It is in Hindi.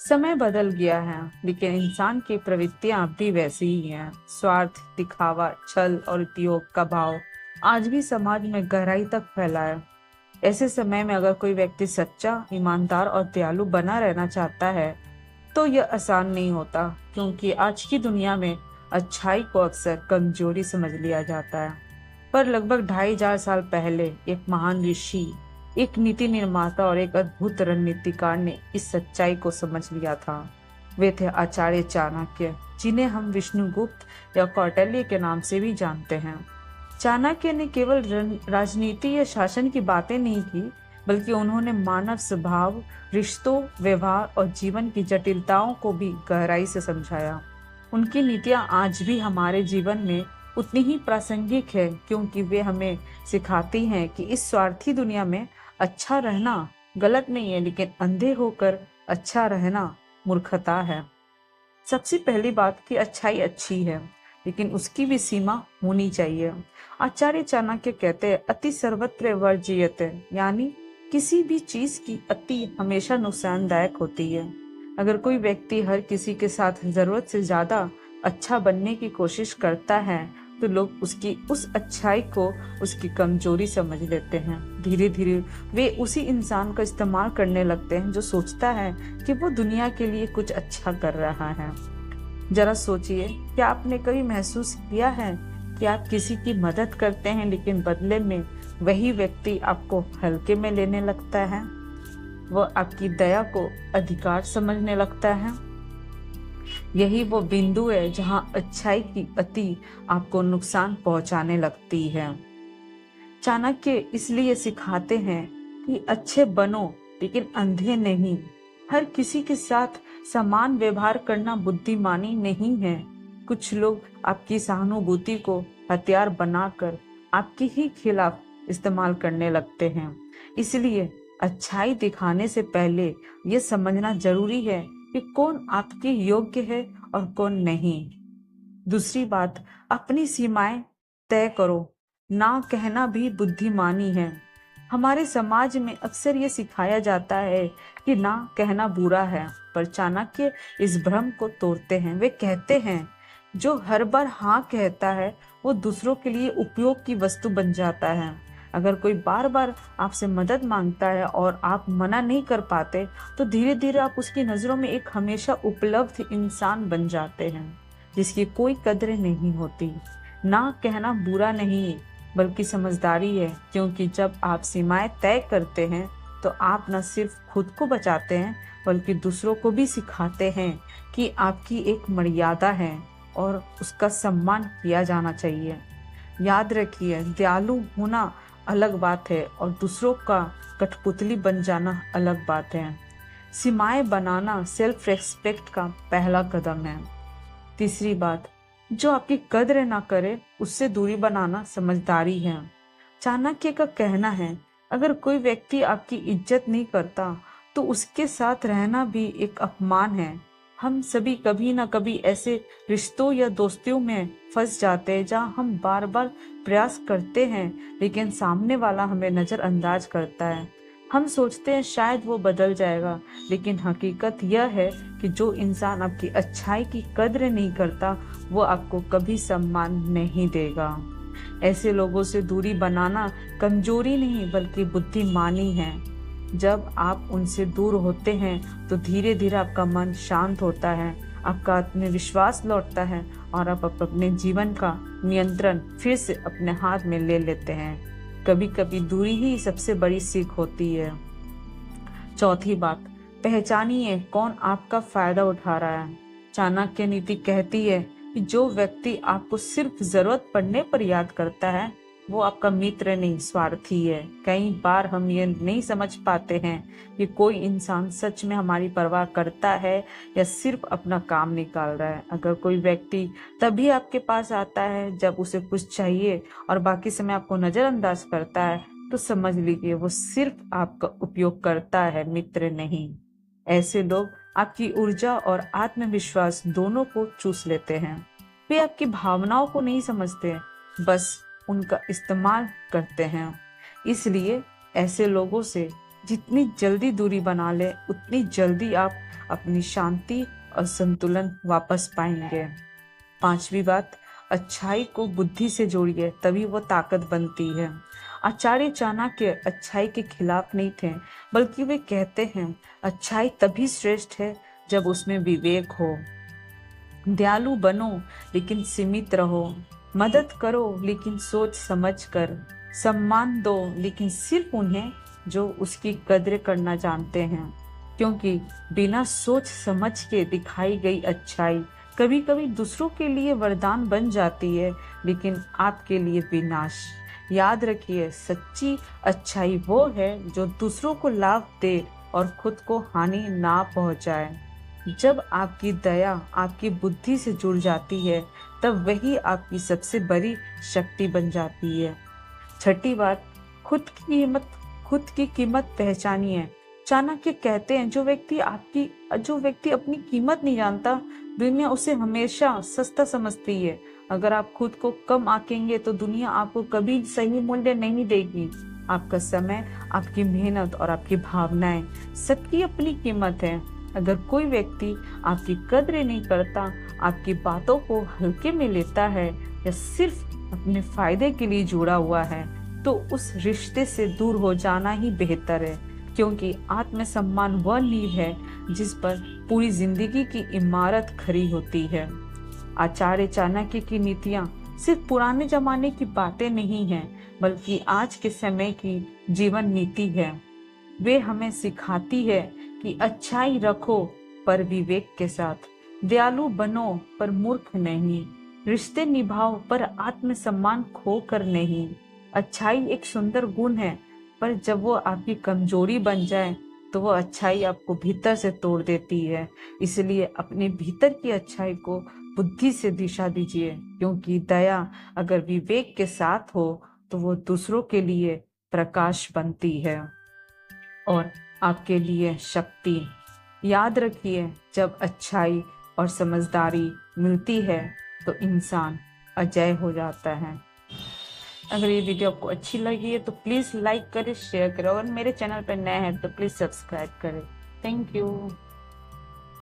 समय बदल गया है, लेकिन इंसान की प्रवृत्तियां अब भी वैसी ही हैं। स्वार्थ, दिखावा, छल और उपयोग का भाव आज भी समाज में गहराई तक फैला है। ऐसे समय में अगर कोई व्यक्ति सच्चा, ईमानदार और दयालु बना रहना चाहता है, तो यह आसान नहीं होता, क्योंकि आज की दुनिया में अच्छाई को अक्सर कमजोरी समझ लिया जाता है। पर लगभग 2500 साल पहले एक महान ऋषि, एक नीति निर्माता और एक अद्भुत रणनीतिकार ने इस सच्चाई को समझ लिया था। वे थे आचार्य चाणक्य, जिन्हें हम विष्णुगुप्त या कौटिल्य के नाम से भी जानते हैं। चाणक्य ने केवल राजनीति या शासन की बातें नहीं की, बल्कि उन्होंने मानव स्वभाव, रिश्तों, व्यवहार और जीवन की जटिलताओं को भी गहराई से समझाया। उनकी नीतियां आज भी हमारे जीवन में उतनी ही प्रासंगिक है, क्योंकि वे हमें सिखाती हैं कि इस स्वार्थी दुनिया में अच्छा रहना गलत नहीं है, लेकिन अंधे होकर अच्छा रहना मूर्खता है। सबसे पहली बात कि अच्छाई अच्छी है, लेकिन उसकी भी सीमा होनी चाहिए। आचार्य चाणक्य कहते हैं, अति सर्वत्र वर्ज्यते, यानी किसी भी चीज की अति हमेशा नुकसानदायक होती है। अगर कोई व्यक्ति हर किसी के साथ जरूरत से ज्यादा अच्छा बनने की कोशिश करता है, तो लोग उसकी उस अच्छाई को उसकी कमजोरी समझ लेते हैं। धीरे धीरे वे उसी इंसान का इस्तेमाल करने लगते हैं जो सोचता है कि वो दुनिया के लिए कुछ अच्छा कर रहा है। जरा सोचिए, क्या आपने कभी महसूस किया है कि आप किसी की मदद करते हैं, लेकिन बदले में वही व्यक्ति आपको हल्के में लेने लगता है? वह आपकी दया को अधिकार समझने लगता है। यही वो बिंदु है जहां अच्छाई की अति आपको नुकसान पहुंचाने लगती है। चाणक्य इसलिए सिखाते हैं कि अच्छे बनो, लेकिन अंधे नहीं। हर किसी के साथ समान व्यवहार करना बुद्धिमानी नहीं है। कुछ लोग आपकी सहानुभूति को हथियार बनाकर आपके ही खिलाफ इस्तेमाल करने लगते हैं। इसलिए अच्छाई दिखाने से पहले ये समझना जरूरी है कि कौन आपके योग्य है और कौन नहीं। दूसरी बात, अपनी सीमाएं तय करो। ना कहना भी बुद्धिमानी है। हमारे समाज में अक्सर ये सिखाया जाता है कि ना कहना बुरा है, पर चाणक्य इस भ्रम को तोड़ते हैं। वे कहते हैं, जो हर बार हाँ कहता है, वो दूसरों के लिए उपयोग की वस्तु बन जाता है। अगर कोई बार बार आपसे मदद मांगता है और आप मना नहीं कर पाते, तो धीरे धीरे आप उसकी नजरों में एक हमेशा उपलब्ध इंसान बन जाते हैं, जिसकी कोई कद्र नहीं होती। ना कहना बुरा नहीं, बल्कि समझदारी है, क्योंकि जब आप सीमाएं तय करते हैं, तो आप न सिर्फ खुद को बचाते हैं, बल्कि दूसरों को भी सिखाते हैं कि आपकी एक मर्यादा है और उसका सम्मान किया जाना चाहिए। याद रखिए, दयालु होना अलग बात है और दूसरों का कठपुतली बन जाना अलग बात है। सीमाएं बनाना सेल्फ रेस्पेक्ट का पहला कदम है। तीसरी बात, जो आपकी कद्र ना करे, उससे दूरी बनाना समझदारी है। चाणक्य का कहना है, अगर कोई व्यक्ति आपकी इज्जत नहीं करता, तो उसके साथ रहना भी एक अपमान है। हम सभी कभी ना कभी ऐसे रिश्तों या दोस्तियों में फंस जाते हैं जहां हम बार बार प्रयास करते हैं, लेकिन सामने वाला हमें नजरअंदाज करता है। हम सोचते हैं शायद वो बदल जाएगा, लेकिन हकीकत यह है कि जो इंसान आपकी अच्छाई की कद्र नहीं करता, वो आपको कभी सम्मान नहीं देगा। ऐसे लोगों से दूरी बनाना कमजोरी नहीं, बल्कि बुद्धिमानी है। जब आप उनसे दूर होते हैं, तो धीरे धीरे आपका मन शांत होता है, आपका आत्मविश्वास लौटता है और आप अपने जीवन का नियंत्रण फिर से अपने हाथ में ले लेते हैं। कभी कभी दूरी ही सबसे बड़ी सीख होती है। चौथी बात, पहचानिए कौन आपका फायदा उठा रहा है। चाणक्य नीति कहती है कि जो व्यक्ति आपको सिर्फ जरूरत पड़ने पर याद करता है, वो आपका मित्र नहीं, स्वार्थी है। कई बार हम ये नहीं समझ पाते हैं कि कोई इंसान सच में हमारी परवाह करता है या सिर्फ अपना काम निकाल रहा है। अगर कोई व्यक्ति तभी आपके पास आता है जब उसे कुछ चाहिए और बाकी समय आपको नजरअंदाज करता है, तो समझ लीजिए वो सिर्फ आपका उपयोग करता है, मित्र नहीं। ऐसे लोग आपकी ऊर्जा और आत्मविश्वास दोनों को चूस लेते हैं। वे आपकी भावनाओं को नहीं समझते, बस उनका इस्तेमाल करते हैं। इसलिए ऐसे लोगों से जितनी जल्दी दूरी बना ले उतनी जल्दी आप अपनी शांति और संतुलन वापस पाएंगे। पांचवी बात, अच्छाई को बुद्धि से जोड़िए, तभी वो ताकत बनती है। आचार्य चाणक्य अच्छाई के खिलाफ नहीं थे, बल्कि वे कहते हैं अच्छाई तभी श्रेष्ठ है जब उसमें विवेक हो। दयालु बनो लेकिन सीमित रहो, मदद करो लेकिन सोच समझ कर, सम्मान दो लेकिन सिर्फ उन्हें जो उसकी कद्र करना जानते हैं। क्योंकि बिना सोच समझ के दिखाई गई अच्छाई कभी कभी दूसरों के लिए वरदान बन जाती है, लेकिन आपके लिए विनाश। याद रखिए, सच्ची अच्छाई वो है जो दूसरों को लाभ दे और खुद को हानि ना पहुंचाए। जब आपकी दया आपकी बुद्धि से जुड़ जाती है, तब वही आपकी सबसे बड़ी शक्ति बन जाती है। छठी बात, खुद की कीमत पहचानिए। चाणक्य कहते हैं जो व्यक्ति अपनी कीमत नहीं जानता, दुनिया उसे हमेशा सस्ता समझती है। अगर आप खुद को कम आंकेंगे तो दुनिया आपको कभी सही मूल्य नहीं देगी। आपका समय, आपकी मेहनत और आपकी भावनाएं, सबकी अपनी कीमत है। अगर कोई व्यक्ति आपकी कद्र नहीं करता, आपकी बातों को हल्के में लेता है या सिर्फ अपने फायदे के लिए जुड़ा हुआ है, तो उस रिश्ते से दूर हो जाना ही बेहतर है। क्योंकि आत्मसम्मान वह नींव है जिस पर पूरी जिंदगी की इमारत खड़ी होती है। आचार्य चाणक्य की नीतियां सिर्फ पुराने जमाने की बातें नहीं हैं, बल्कि आज के समय की जीवन नीति है। वे हमें सिखाती है कि अच्छाई रखो पर विवेक के साथ, दयालु बनो पर मूर्ख नहीं, रिश्ते निभाओ पर आत्मसम्मान खो कर नहीं। अच्छाई एक सुंदर गुण है, पर जब वो आपकी कमजोरी बन जाए तो वो अच्छाई आपको भीतर से तोड़ देती है। इसलिए अपने भीतर की अच्छाई को बुद्धि से दिशा दीजिए, क्योंकि दया अगर विवेक के साथ हो तो वो दूसरों के लिए प्रकाश बनती है और आपके लिए शक्ति। याद रखिए, जब अच्छाई और समझदारी मिलती है तो इंसान अजय हो जाता है। अगर ये वीडियो आपको अच्छी लगी है तो प्लीज़ लाइक करें, शेयर करें और मेरे चैनल पर नए हैं तो प्लीज़ सब्सक्राइब करें। Thank you.